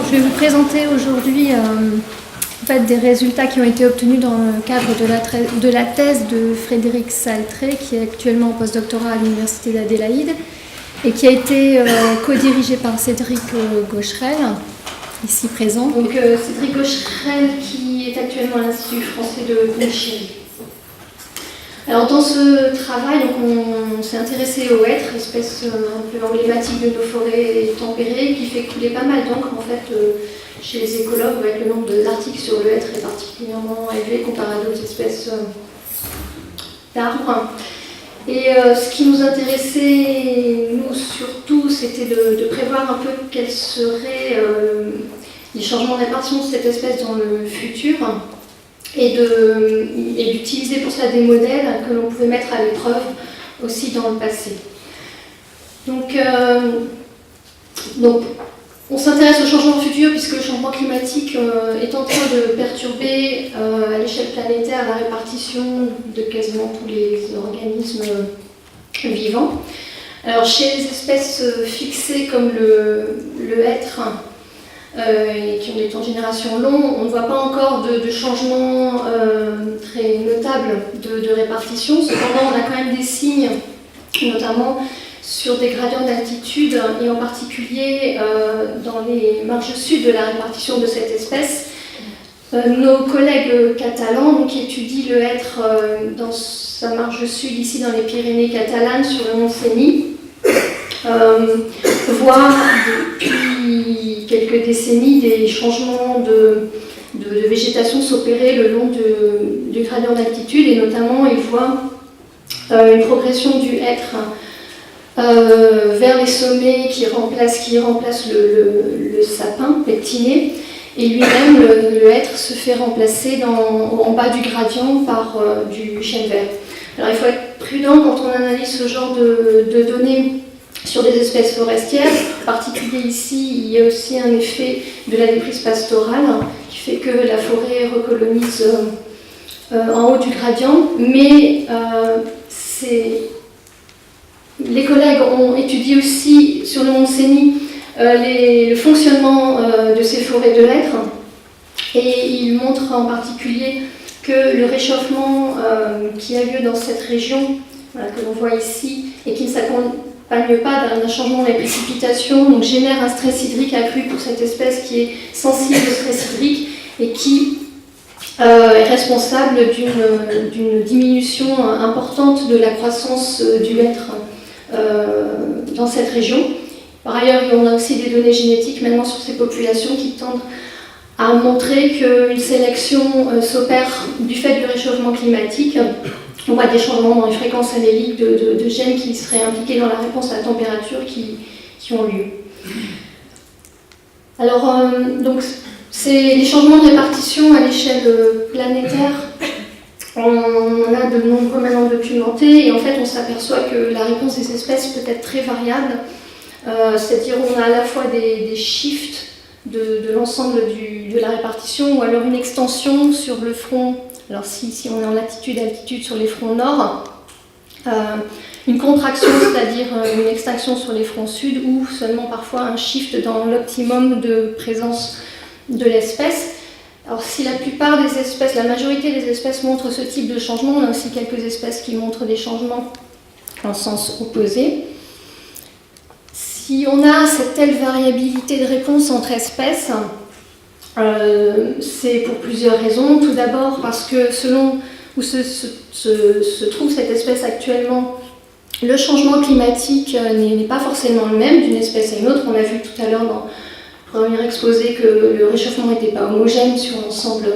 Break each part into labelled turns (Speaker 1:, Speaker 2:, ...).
Speaker 1: Je vais vous présenter aujourd'hui des résultats qui ont été obtenus dans le cadre de la thèse de Frédéric Saltré, qui est actuellement en postdoctorat à l'Université d'Adélaïde et qui a été co-dirigée par Cédric Gaucherel, ici présent. Donc Cédric Gaucherel qui est actuellement à l'Institut français de Pontchéry. Alors dans ce travail, on s'est intéressé au hêtre, espèce un peu emblématique de nos forêts tempérées, qui fait couler pas mal d'encre en fait chez les écologues, avec le nombre d'articles sur le hêtre est particulièrement élevé comparé à d'autres espèces d'arbres. Et ce qui nous intéressait, nous surtout, c'était de prévoir un peu quels seraient les changements de répartition de cette espèce dans le futur. Et d'utiliser pour cela des modèles que l'on pouvait mettre à l'épreuve aussi dans le passé. Donc on s'intéresse au changement futur puisque le changement climatique est en train de perturber à l'échelle planétaire la répartition de quasiment tous les organismes vivants. Alors chez les espèces fixées comme le hêtre, et qui ont des temps de génération longs, on ne voit pas encore de changement très notable de répartition. Cependant, on a quand même des signes, notamment sur des gradients d'altitude, et en particulier dans les marges sud de la répartition de cette espèce. Nos collègues catalans, qui étudient le hêtre dans sa marge sud, ici dans les Pyrénées catalanes, sur le mont Cenis, voient depuis quelques décennies des changements de végétation s'opérer le long du gradient d'altitude, et notamment ils voient une progression du hêtre vers les sommets qui remplace le sapin pectiné, et lui-même le hêtre se fait remplacer en bas du gradient par du chêne vert. Alors il faut être prudent quand on analyse ce genre de données sur des espèces forestières. En particulier ici, il y a aussi un effet de la déprise pastorale qui fait que la forêt recolonise en haut du gradient, mais les collègues ont étudié aussi sur le mont Cenis le fonctionnement de ces forêts de hêtre, et ils montrent en particulier que le réchauffement qui a lieu dans cette région, que l'on voit ici, et qui ne s'accompagne pas d'un changement des précipitations, donc génère un stress hydrique accru pour cette espèce qui est sensible au stress hydrique et qui est responsable d'une diminution importante de la croissance du hêtre dans cette région. Par ailleurs, on a aussi des données génétiques maintenant sur ces populations qui tendent à montrer qu'une sélection s'opère du fait du réchauffement climatique. On voit des changements dans les fréquences alléliques de gènes qui seraient impliqués dans la réponse à la température qui ont lieu. Alors, donc, c'est les changements de répartition à l'échelle planétaire. On a de nombreux maintenant documentés, et en fait, on s'aperçoit que la réponse des espèces peut être très variable. C'est-à-dire, on a à la fois des shifts de l'ensemble de la répartition, ou alors une extension sur le front. Alors si on est en latitude-altitude sur les fronts nord, une contraction, c'est-à-dire une extinction sur les fronts sud, ou seulement parfois un shift dans l'optimum de présence de l'espèce. Alors si la plupart des espèces, la majorité des espèces montrent ce type de changement, on a aussi quelques espèces qui montrent des changements en sens opposé. Si on a cette telle variabilité de réponse entre espèces, c'est pour plusieurs raisons. Tout d'abord parce que selon où se trouve cette espèce actuellement, le changement climatique n'est pas forcément le même d'une espèce à une autre. On a vu tout à l'heure dans le premier exposé que le réchauffement n'était pas homogène sur l'ensemble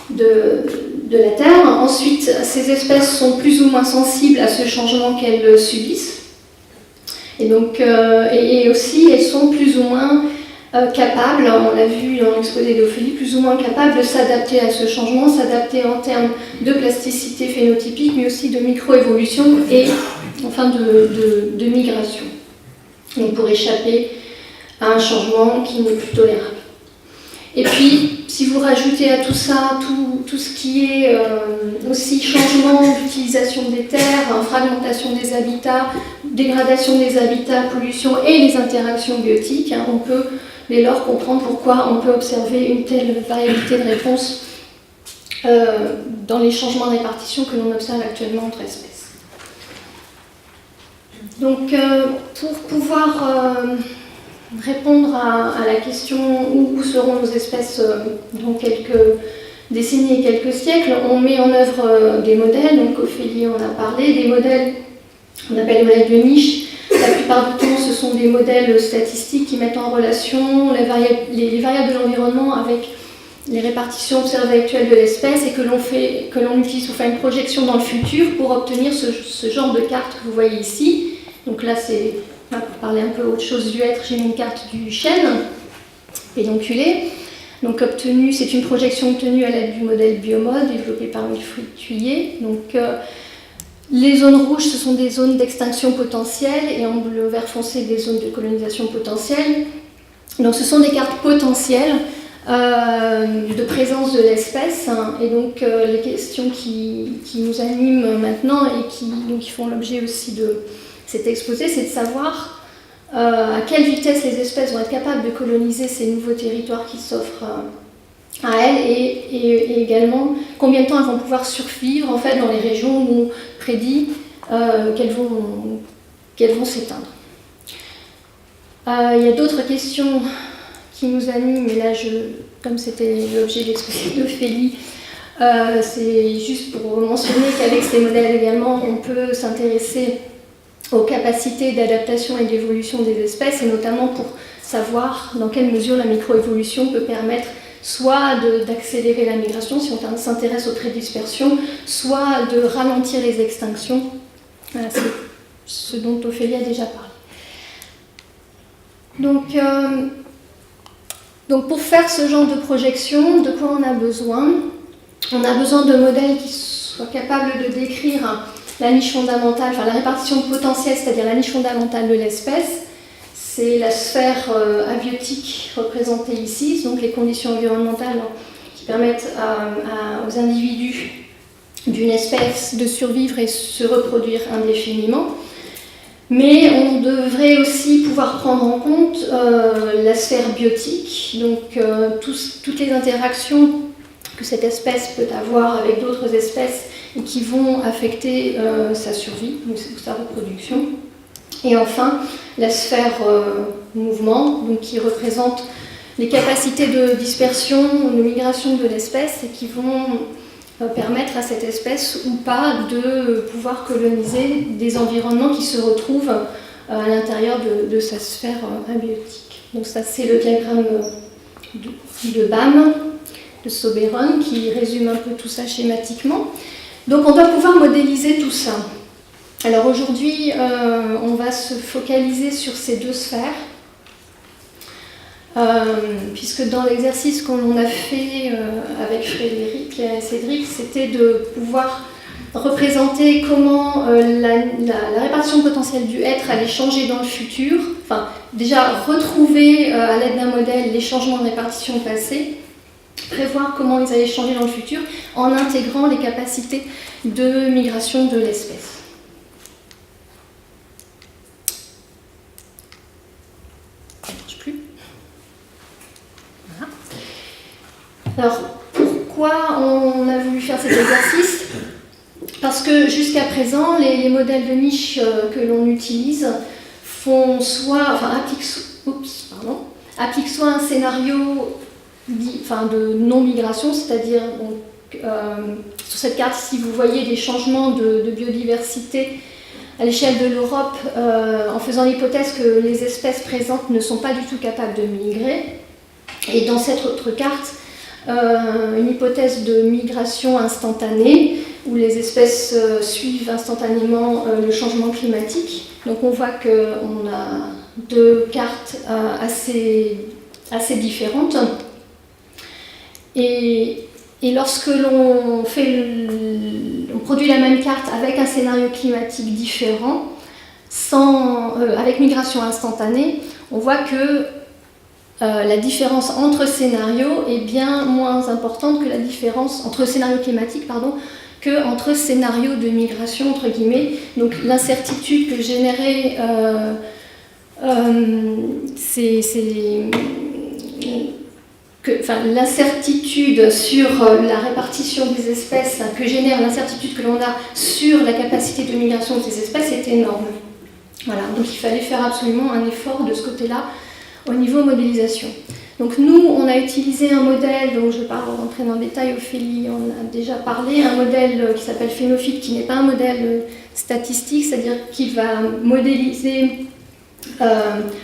Speaker 1: de la Terre. Ensuite, ces espèces sont plus ou moins sensibles à ce changement qu'elles subissent. Et donc, et aussi, elles sont plus ou moins capables, on l'a vu dans l'exposé d'Ophélie, plus ou moins capables de s'adapter à ce changement, s'adapter en termes de plasticité phénotypique, mais aussi de microévolution et enfin de migration. Donc pour échapper à un changement qui n'est plus tolérable. Et puis, si vous rajoutez à tout ça tout ce qui est aussi changement d'utilisation des terres, fragmentation des habitats, dégradation des habitats, pollution et les interactions biotiques, on peut dès lors comprendre pourquoi on peut observer une telle variabilité de réponse dans les changements de répartition que l'on observe actuellement entre espèces. Donc, pour pouvoir répondre à la question où seront nos espèces dans quelques décennies et quelques siècles, on met en œuvre des modèles, donc Ophélie en a parlé, des modèles qu'on appelle les modèles de niche. La plupart du temps, ce sont des modèles statistiques qui mettent en relation les variables de l'environnement avec les répartitions observées actuelles de l'espèce et que l'on utilise pour faire une projection dans le futur pour obtenir ce genre de carte que vous voyez ici. Donc là, c'est pour parler un peu autre chose du être, j'ai mis une carte du chêne pédonculé. Donc c'est une projection obtenue à l'aide du modèle Biomod développé par Wilfried Thuillier. Donc les zones rouges, ce sont des zones d'extinction potentielle et en bleu vert foncé des zones de colonisation potentielle. Donc ce sont des cartes potentielles de présence de l'espèce, hein, et donc les questions qui nous animent maintenant et qui font l'objet aussi de cet exposé, c'est de savoir à quelle vitesse les espèces vont être capables de coloniser ces nouveaux territoires qui s'offrent à elles et également combien de temps elles vont pouvoir survivre en fait, dans les régions où on prédit qu'elles vont s'éteindre. Il y a d'autres questions qui nous animent, mais là, comme c'était l'objet de l'exposé d'Ophélie, c'est juste pour mentionner qu'avec ces modèles également, on peut s'intéresser aux capacités d'adaptation et d'évolution des espèces, et notamment pour savoir dans quelle mesure la microévolution peut permettre soit d'accélérer la migration, si on s'intéresse aux traits de dispersion, soit de ralentir les extinctions. Voilà, c'est ce dont Ophélie a déjà parlé. Donc pour faire ce genre de projection, de quoi on a besoin? On a besoin de modèles qui soient capables de décrire la niche fondamentale, enfin la répartition potentielle, c'est-à-dire la niche fondamentale de l'espèce. C'est la sphère abiotique représentée ici, donc les conditions environnementales qui permettent aux individus d'une espèce de survivre et se reproduire indéfiniment. Mais on devrait aussi pouvoir prendre en compte la sphère biotique, donc toutes les interactions que cette espèce peut avoir avec d'autres espèces et qui vont affecter sa survie ou sa reproduction. Et enfin, la sphère mouvement, donc qui représente les capacités de dispersion, de migration de l'espèce et qui vont permettre à cette espèce ou pas de pouvoir coloniser des environnements qui se retrouvent à l'intérieur de sa sphère abiotique. Donc ça, c'est le diagramme de BAM, de Soberon, qui résume un peu tout ça schématiquement. Donc on doit pouvoir modéliser tout ça. Alors aujourd'hui, on va se focaliser sur ces deux sphères, puisque dans l'exercice qu'on a fait avec Frédéric et Cédric, c'était de pouvoir représenter comment la répartition potentielle du être allait changer dans le futur, enfin déjà retrouver à l'aide d'un modèle les changements de répartition passés, prévoir comment ils allaient changer dans le futur en intégrant les capacités de migration de l'espèce. Alors, pourquoi on a voulu faire cet exercice? Parce que jusqu'à présent, les modèles de niche que l'on utilise appliquent soit un scénario de non-migration, c'est-à-dire sur cette carte ici, vous voyez des changements de biodiversité à l'échelle de l'Europe en faisant l'hypothèse que les espèces présentes ne sont pas du tout capables de migrer. Et dans cette autre carte, une hypothèse de migration instantanée où les espèces suivent instantanément le changement climatique. Donc on voit qu'on a deux cartes assez différentes. Et lorsque l'on produit la même carte avec un scénario climatique différent, avec migration instantanée, on voit que la différence entre scénarios est bien moins importante que la différence entre scénarios climatiques, que entre scénarios de migration, entre guillemets. Donc l'incertitude que généraient l'incertitude sur la répartition des espèces, que génère l'incertitude que l'on a sur la capacité de migration de ces espèces est énorme. Voilà, donc il fallait faire absolument un effort de ce côté-là au niveau modélisation. Donc nous, on a utilisé un modèle, donc je ne vais pas rentrer dans le détail, Ophélie en a déjà parlé, un modèle qui s'appelle Phénophite, qui n'est pas un modèle statistique, c'est-à-dire qu'il va modéliser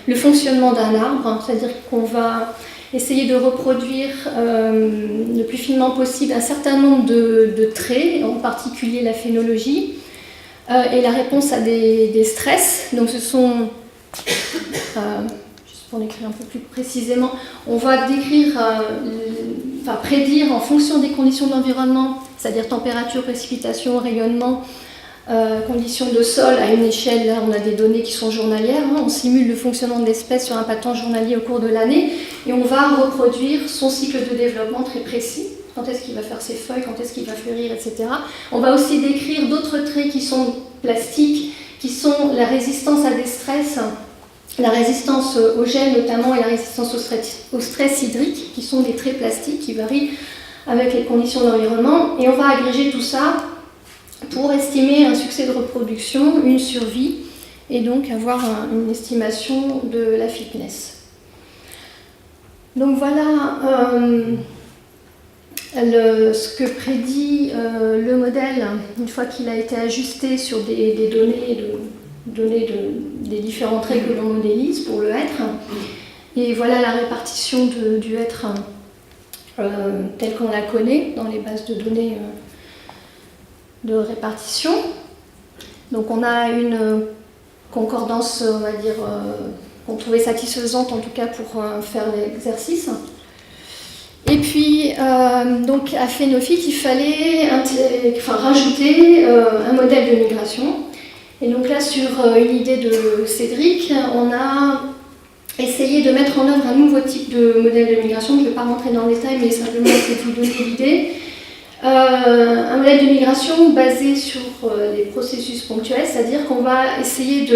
Speaker 1: le fonctionnement d'un arbre, c'est-à-dire qu'on va essayer de reproduire le plus finement possible un certain nombre de traits, en particulier la phénologie, et la réponse à des stress. Donc ce sont, juste pour l'écrire un peu plus précisément, on va décrire, prédire en fonction des conditions de l'environnement, c'est-à-dire température, précipitation, rayonnement, conditions de sol à une échelle, là on a des données qui sont journalières, hein, on simule le fonctionnement de l'espèce sur un pattern journalier au cours de l'année et on va reproduire son cycle de développement très précis, quand est-ce qu'il va faire ses feuilles, quand est-ce qu'il va fleurir, etc. On va aussi décrire d'autres traits qui sont plastiques, qui sont la résistance à des stress, la résistance au gel notamment et la résistance au stress hydrique, qui sont des traits plastiques qui varient avec les conditions d'environnement, et on va agréger tout ça pour estimer un succès de reproduction, une survie, et donc avoir une estimation de la fitness. Donc voilà ce que prédit le modèle une fois qu'il a été ajusté sur des données des différents traits que l'on modélise pour le être. Et voilà la répartition du être telle qu'on la connaît dans les bases de données de répartition. Donc on a une concordance, on va dire, qu'on trouvait satisfaisante en tout cas pour faire l'exercice. Et puis, donc à Phénophite, il fallait rajouter un modèle de migration. Et donc là, sur une idée de Cédric, on a essayé de mettre en œuvre un nouveau type de modèle de migration. Je ne vais pas rentrer dans le détail, mais simplement essayer de vous donner l'idée. Un modèle de migration basé sur les processus ponctuels, c'est-à-dire qu'on va essayer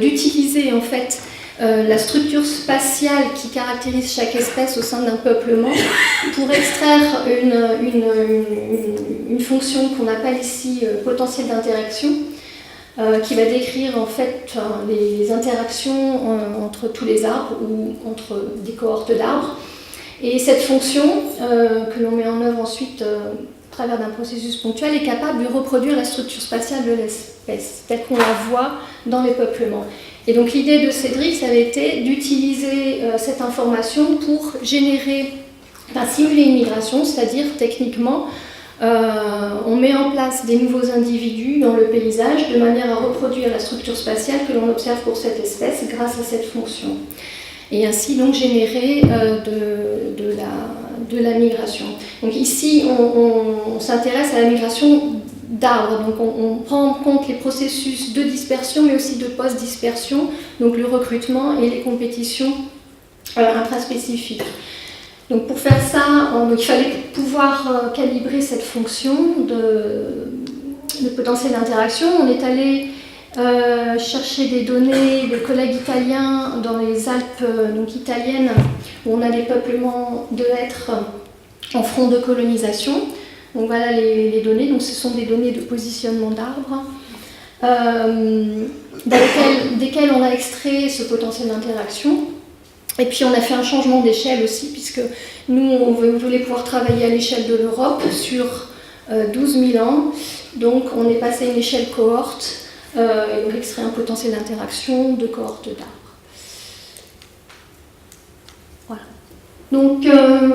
Speaker 1: d'utiliser en fait la structure spatiale qui caractérise chaque espèce au sein d'un peuplement pour extraire une fonction qu'on appelle ici potentiel d'interaction, qui va décrire en fait les interactions entre tous les arbres ou entre des cohortes d'arbres. Et cette fonction, que l'on met en œuvre ensuite à travers d'un processus ponctuel, est capable de reproduire la structure spatiale de l'espèce, telle qu'on la voit dans les peuplements. Et donc l'idée de Cédric, ça avait été d'utiliser cette information pour simuler une migration, c'est-à-dire techniquement, on met en place des nouveaux individus dans le paysage de manière à reproduire la structure spatiale que l'on observe pour cette espèce grâce à cette fonction. Et ainsi donc générer de la migration. Donc ici, on s'intéresse à la migration d'arbres. Donc on prend en compte les processus de dispersion, mais aussi de post-dispersion, donc le recrutement et les compétitions intraspécifiques. Donc pour faire ça, il fallait pouvoir calibrer cette fonction de potentiel d'interaction. On est allé chercher des données de collègues italiens dans les Alpes italiennes, où on a des peuplements de hêtres en front de colonisation. Donc voilà les données, donc ce sont des données de positionnement d'arbres, desquelles on a extrait ce potentiel d'interaction. Et puis on a fait un changement d'échelle aussi, puisque nous on voulait pouvoir travailler à l'échelle de l'Europe sur 12 000 ans. Donc on est passé à une échelle cohorte, et on extrait un potentiel d'interaction de cohortes d'arbres. Voilà. Donc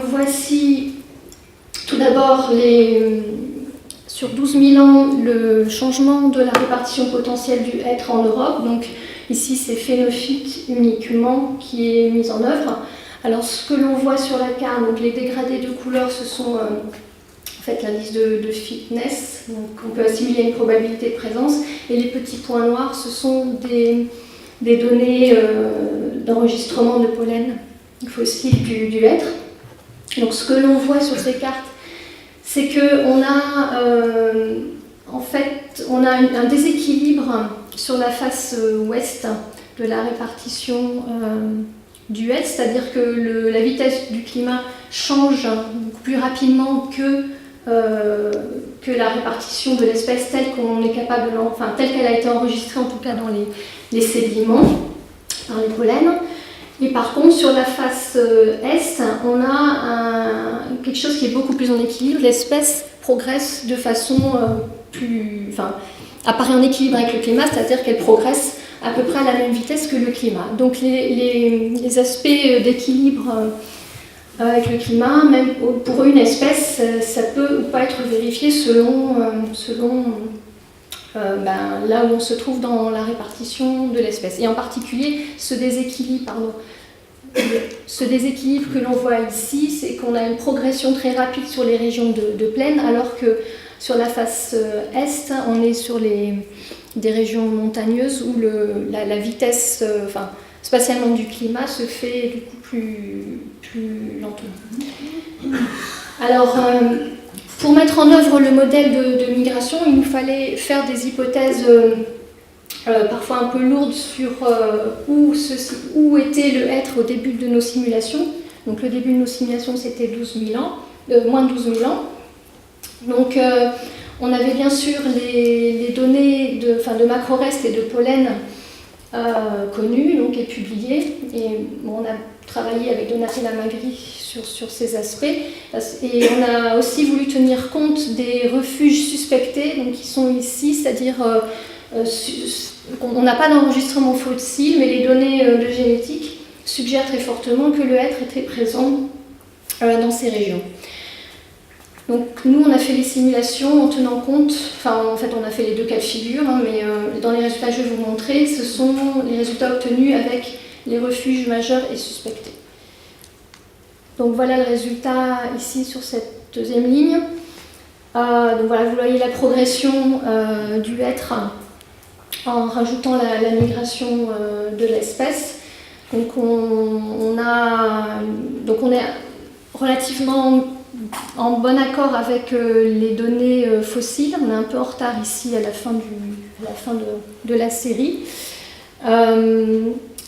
Speaker 1: voici tout d'abord sur 12 000 ans le changement de la répartition potentielle du hêtre en Europe. Donc ici c'est Phénophite uniquement qui est mis en œuvre. Alors ce que l'on voit sur la carte, donc les dégradés de couleurs, ce sont en fait l'indice de fitness, donc on peut assimiler une probabilité de présence, et les petits points noirs, ce sont des données d'enregistrement de pollen fossile du hêtre. Donc ce que l'on voit sur ces cartes, c'est qu'on a un déséquilibre sur la face ouest de la répartition du HET, c'est-à-dire que la vitesse du climat change beaucoup plus rapidement que la répartition de l'espèce telle qu'on est capable, enfin telle qu'elle a été enregistrée en tout cas dans les sédiments, par les pollens. Et par contre, sur la face est, on a quelque chose qui est beaucoup plus en équilibre. L'espèce progresse de façon apparaît en équilibre avec le climat, c'est-à-dire qu'elle progresse à peu près à la même vitesse que le climat. Donc les aspects d'équilibre avec le climat, même pour une espèce, ça peut ou pas être vérifié selon là où on se trouve dans la répartition de l'espèce. Et en particulier, ce déséquilibre que l'on voit ici, c'est qu'on a une progression très rapide sur les régions de plaine, alors que sur la face est, on est sur des régions montagneuses où la vitesse spatialement du climat se fait du coup plus lentement. Alors, pour mettre en œuvre le modèle de migration, il nous fallait faire des hypothèses parfois un peu lourdes sur où était le être au début de nos simulations. Donc le début de nos simulations, c'était moins de 12 000 ans. Donc on avait bien sûr les données de macrorestes et de pollen connues donc, et publiées. Et on a travaillé avec Donatella Magri sur ces aspects. Et on a aussi voulu tenir compte des refuges suspectés, donc qui sont ici, c'est-à-dire on n'a pas d'enregistrement fossile, mais les données de génétique suggèrent très fortement que le hêtre était présent dans ces régions. Donc nous, on a fait les simulations en tenant compte, en fait on a fait les deux cas de figure, mais dans les résultats que je vais vous montrer, ce sont les résultats obtenus avec les refuges majeurs et suspectés. Donc voilà le résultat ici sur cette deuxième ligne. Donc voilà, vous voyez la progression du hêtre en rajoutant la migration de l'espèce. Donc on est relativement en bon accord avec les données fossiles. On est un peu en retard ici à la fin de la série.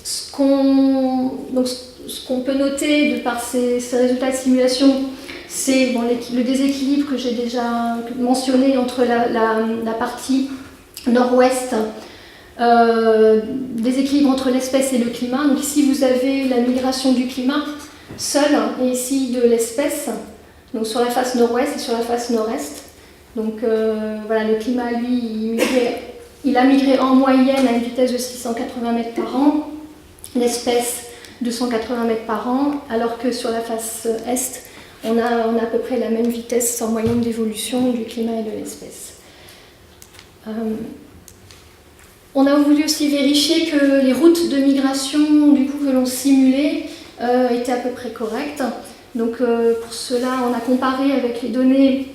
Speaker 1: Ce qu'on peut noter de par ces résultats de simulation, c'est le déséquilibre que j'ai déjà mentionné entre la partie nord-ouest, déséquilibre entre l'espèce et le climat. Donc ici vous avez la migration du climat seul et ici de l'espèce, donc sur la face nord-ouest et sur la face nord-est. Donc voilà, le climat lui il a migré en moyenne à une vitesse de 680 mètres par an, l'espèce de 180 mètres par an, alors que sur la face est, on a à peu près la même vitesse en moyenne d'évolution du climat et de l'espèce. On a voulu aussi vérifier que les routes de migration du coup, que l'on simulait étaient à peu près correctes. Donc pour cela, on a comparé avec les données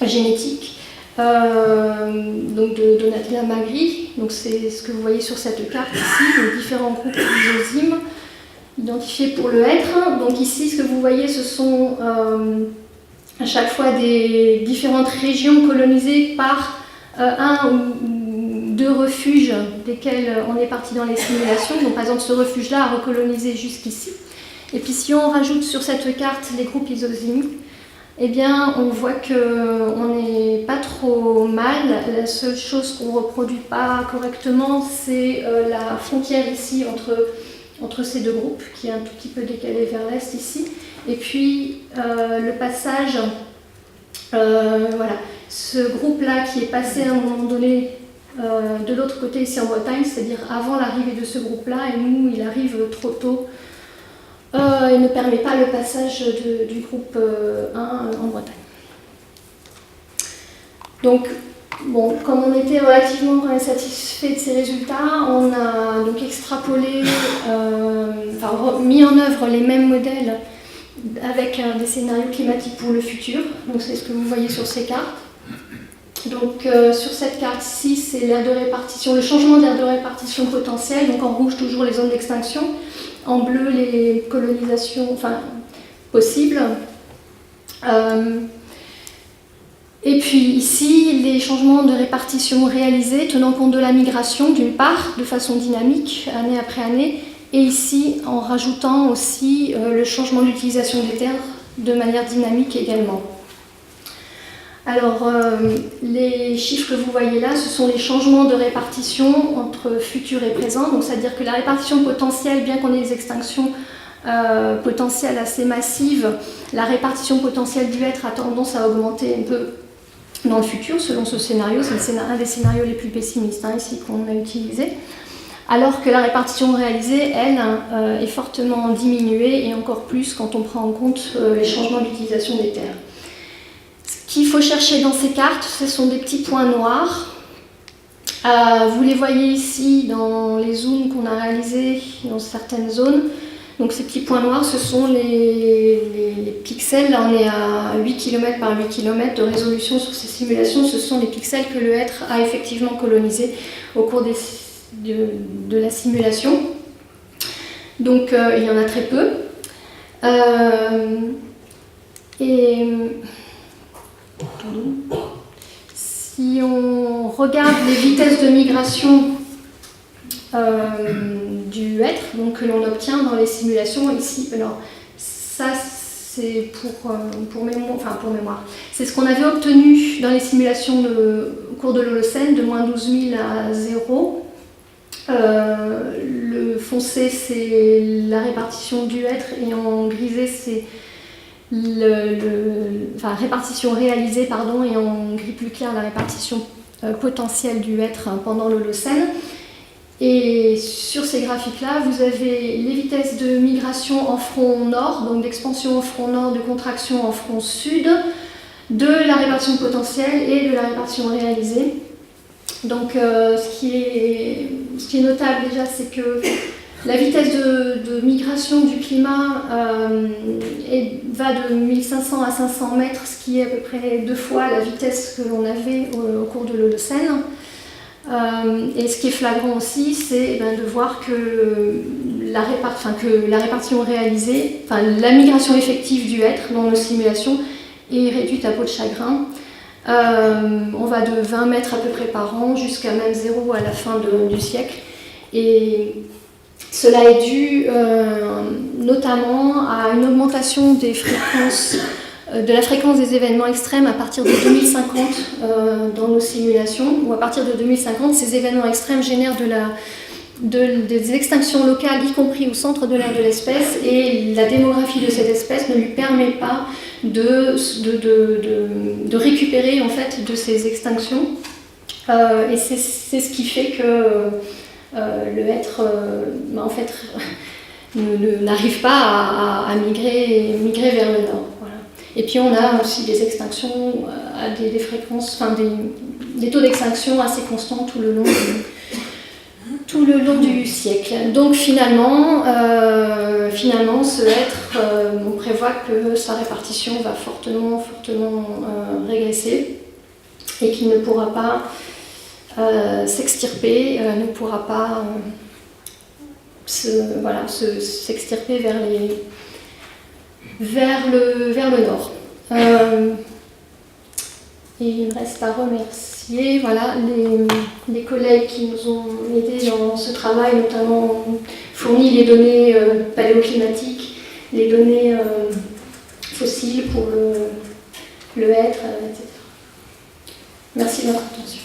Speaker 1: génétiques donc de Donatella Magri. Donc c'est ce que vous voyez sur cette carte ici, les différents groupes d'isozymes identifiés pour le hêtre. Donc ici, ce que vous voyez, ce sont à chaque fois des différentes régions colonisées par un ou deux refuges desquels on est parti dans les simulations. Donc par exemple, ce refuge-là a recolonisé jusqu'ici. Et puis si on rajoute sur cette carte les groupes isozymes, eh bien on voit qu'on n'est pas trop mal. La seule chose qu'on ne reproduit pas correctement, c'est la frontière ici entre ces deux groupes, qui est un tout petit peu décalé vers l'est ici. Et puis le passage, voilà, ce groupe-là qui est passé à un moment donné de l'autre côté ici en Bretagne, c'est-à-dire avant l'arrivée de ce groupe-là, et nous il arrive trop tôt. Il ne permet pas le passage du groupe 1 en Bretagne. Donc, bon, comme on était relativement satisfait de ces résultats, on a donc extrapolé, mis en œuvre les mêmes modèles avec des scénarios climatiques pour le futur. Donc c'est ce que vous voyez sur ces cartes. Donc sur cette carte ici, c'est l'aire de répartition, le changement d'aire de répartition potentielle. Donc en rouge toujours les zones d'extinction. En bleu, les colonisations possibles. Et puis ici, les changements de répartition réalisés tenant compte de la migration, d'une part, de façon dynamique, année après année, et ici en rajoutant aussi le changement d'utilisation des terres de manière dynamique également. Alors, les chiffres que vous voyez là, ce sont les changements de répartition entre futur et présent. Donc, c'est-à-dire que la répartition potentielle, bien qu'on ait des extinctions potentielles assez massives, la répartition potentielle du être a tendance à augmenter un peu dans le futur, selon ce scénario. C'est un des scénarios les plus pessimistes ici qu'on a utilisé. Alors que la répartition réalisée, elle, est fortement diminuée, et encore plus quand on prend en compte les changements d'utilisation des terres. Ce qu'il faut chercher dans ces cartes, ce sont des petits points noirs. Vous les voyez ici dans les zooms qu'on a réalisés dans certaines zones. Donc ces petits points noirs, ce sont les pixels. Là, on est à 8 km par 8 km de résolution sur ces simulations. Ce sont les pixels que le être a effectivement colonisés au cours de la simulation. Donc il y en a très peu. Si on regarde les vitesses de migration du être, donc que l'on obtient dans les simulations ici, alors ça c'est pour mémoire. C'est ce qu'on avait obtenu dans les simulations au cours de l'Holocène, de moins 12 000 à 0. Le foncé c'est la répartition du être, et en grisé c'est répartition réalisée, pardon, et en gris plus clair la répartition potentielle du être pendant l'Holocène. Et sur ces graphiques-là, vous avez les vitesses de migration en front nord, donc d'expansion en front nord, de contraction en front sud, de la répartition potentielle et de la répartition réalisée. Donc ce qui est notable déjà, c'est que la vitesse de migration du climat va de 1500 à 500 mètres, ce qui est à peu près 2 fois la vitesse que l'on avait au cours de l'Holocène. Et ce qui est flagrant aussi, c'est de voir que la répartition réalisée, la migration effective du être dans nos simulations est réduite à peau de chagrin. On va de 20 mètres à peu près par an jusqu'à même 0 à la fin du siècle. Et cela est dû notamment à une augmentation des fréquences, de la fréquence des événements extrêmes à partir de 2050 dans nos simulations, ou à partir de 2050, ces événements extrêmes génèrent des extinctions locales, y compris au centre de l'aire de l'espèce, et la démographie de cette espèce ne lui permet pas de récupérer en fait de ces extinctions. Et c'est ce qui fait que le être en fait, n'arrive pas à migrer vers le nord. Voilà. Et puis on a aussi des extinctions à des fréquences, des taux d'extinction assez constants tout le long du siècle. Donc finalement ce être, on prévoit que sa répartition va fortement régresser, et qu'il ne pourra pas s'extirper, ne pourra pas s'extirper vers le nord. Et il me reste à remercier les collègues qui nous ont aidés dans ce travail, notamment fourni les données paléoclimatiques, les données fossiles pour le être, etc. Merci de votre attention.